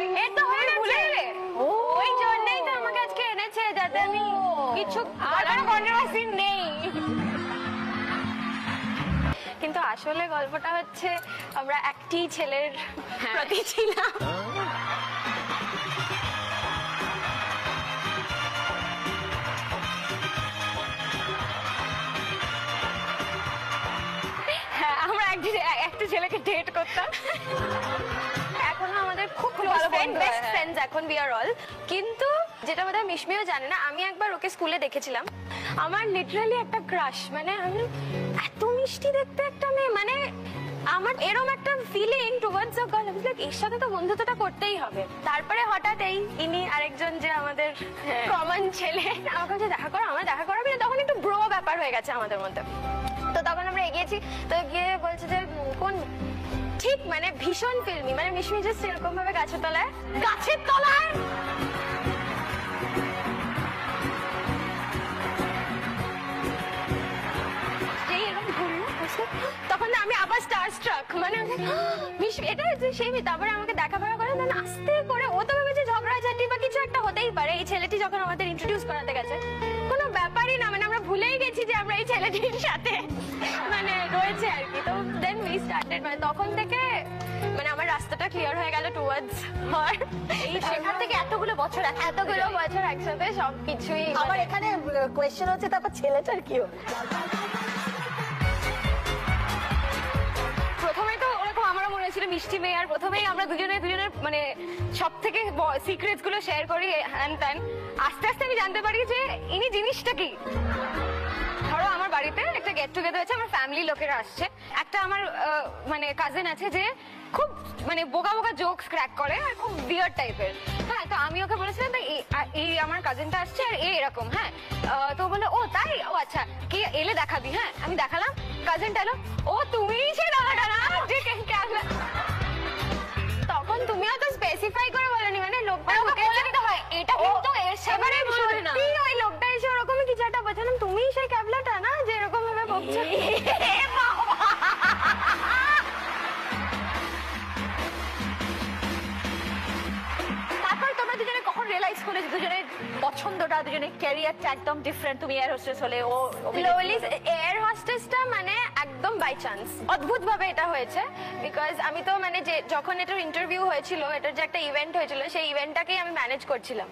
এই তো হয়ে ভুলে গেলে। ওই জন্যই তো আমাকে আজকে এনেছে, যাতে আমি কিছু বলার কন্ট্রোভার্সি নেই। কিন্তু আসলে গল্পটা হচ্ছে আমরা একটি ছেলের প্রতি ছিলাম। হ্যাঁ, আমরা একটা ছেলেকে ডেট করতাম। এখনো আমাদের খুব ক্লোজ ফ্রেন্ড, বেস্ট ফ্রেন্ডস এখন উই আর অল। কিন্তু যেটা বোধহয় মিশমিও জানে না, আমি একবার ওকে স্কুলে দেখেছিলাম। আমার লিটারালি একটা ক্রাশ, মানে আমি এত মিষ্টি দেখতে একটা মেয়ে, মানে আমার এরকম একটা ফিলিং টুয়ার্ডস আ গার্ল। আমি লাইক এর সাথে তো বন্ধুত্বটা করতেই হবে। তারপরে হঠাৎ ইনি আরেকজন যে আমাদের কমন ছেলে আমার কাছে দেখা করো, আমার দেখা করাবি না, তখন একটু ব্রো ব্যাপার হয়ে গেছে আমাদের মধ্যে। তো তখন আমরা এগিয়েছি, তো গিয়ে বলছে যে কোন, ঠিক মানে ভীষণ ফিল্মি, মানে মিশমি জাস্ট এরকম ভাবে গাছের তলায় তখন আমি আবার স্টার স্ট্রাক, মানে এটা সেই। তারপরে আমাকে দেখা করা করে আস্তে করে, ও তো ভেবেছে ঝগড়াঝাটি বা কিছু একটা হতেই পারে। এই ছেলেটি যখন আমাদের ইন্ট্রোডিউস করাতে গেছে, কোনো ব্যাপারই না, মানে আমরা ভুলেই গেছি যে আমরা এই ছেলেটির সাথে মানে রয়েছে আর কি। তো দেন উই স্টার্টেড, মানে তখন থেকে মানে আমার রাস্তাটা ক্লিয়ার হয়ে গেল টুয়ার্ডস হার। এই সেখান থেকে এতগুলো বছর একসাথে সবকিছুই। আমার এখানে কোয়েশ্চেন হচ্ছে, তারপর ছেলেটার কি হলো? প্রথমে তো ওরকম আমারও মনে হয়েছিল মিষ্টি মেয়ে, আর প্রথমেই আমরা দুজনের মানে সব থেকে সিক্রেটস গুলো শেয়ার করি হ্যান ত্যান। আস্তে আস্তে আমি জানতে পারি যে ইনি জিনিসটা কি। ধরো আমার বাড়িতে একটা গেট টুগেদার হয়েছে, আমার ফ্যামিলি লোকেরা আসছে। একটা আমার মানে কাজিন আছে যে খুব মানে বোকা বোকা জোকস ক্র্যাক করে আর খুব বিয়ার্ড টাইপের। হ্যাঁ, তো আমি ওকে বলেছিলাম এই আমার কাজিনটা আসছে আর এরকম। হ্যাঁ, তো বললো ও তাই, ও আচ্ছা কি এলে দেখাবি। হ্যাঁ, আমি দেখালাম, কাজিনটা এলো, ও তুমিই সে দাদাটা না যে তখন তুমিও তো স্পেসিফাই করে বলনি, মানে লোকটা হয় এটা কিন্তু এর সামনে বলবে না। ওই লোকটা এসে ওরকমই কিছু একটা বলছিলাম, তুমিই সেই ক্যাবলাটা না যে এরকম ভাবে বকছো। তারপর তোমরা দুজনে কখন রিয়েলাইজ করলে যে দুজনের পছন্দটা, দুজনের ক্যারিয়ারটা একদম ডিফারেন্ট? তুমি এয়ার হোস্টেস হলে, ও এয়ার হোস্টেসটা মানে একদম বাই চান্স, অদ্ভুত ভাবে এটা হয়েছে। বিকজ আমি তো মানে যে যখন এটার ইন্টারভিউ হয়েছিল, এটার যে একটা ইভেন্ট হয়েছিল, সেই ইভেন্টটাকেই আমি ম্যানেজ করছিলাম।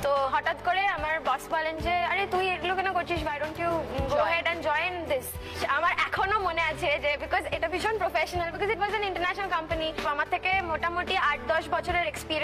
তো হঠাৎ করে আমার বস বলেন যে আরে তুই এগুলো কেন করছিস, why don't you go ahead and join this? আমার এখনো মনে আছে যে বিকজ এটা ভীষণ professional, because it was an international company. আমার থেকে মোটামুটি 8-10 বছরের এক্সপিরিয়েন্স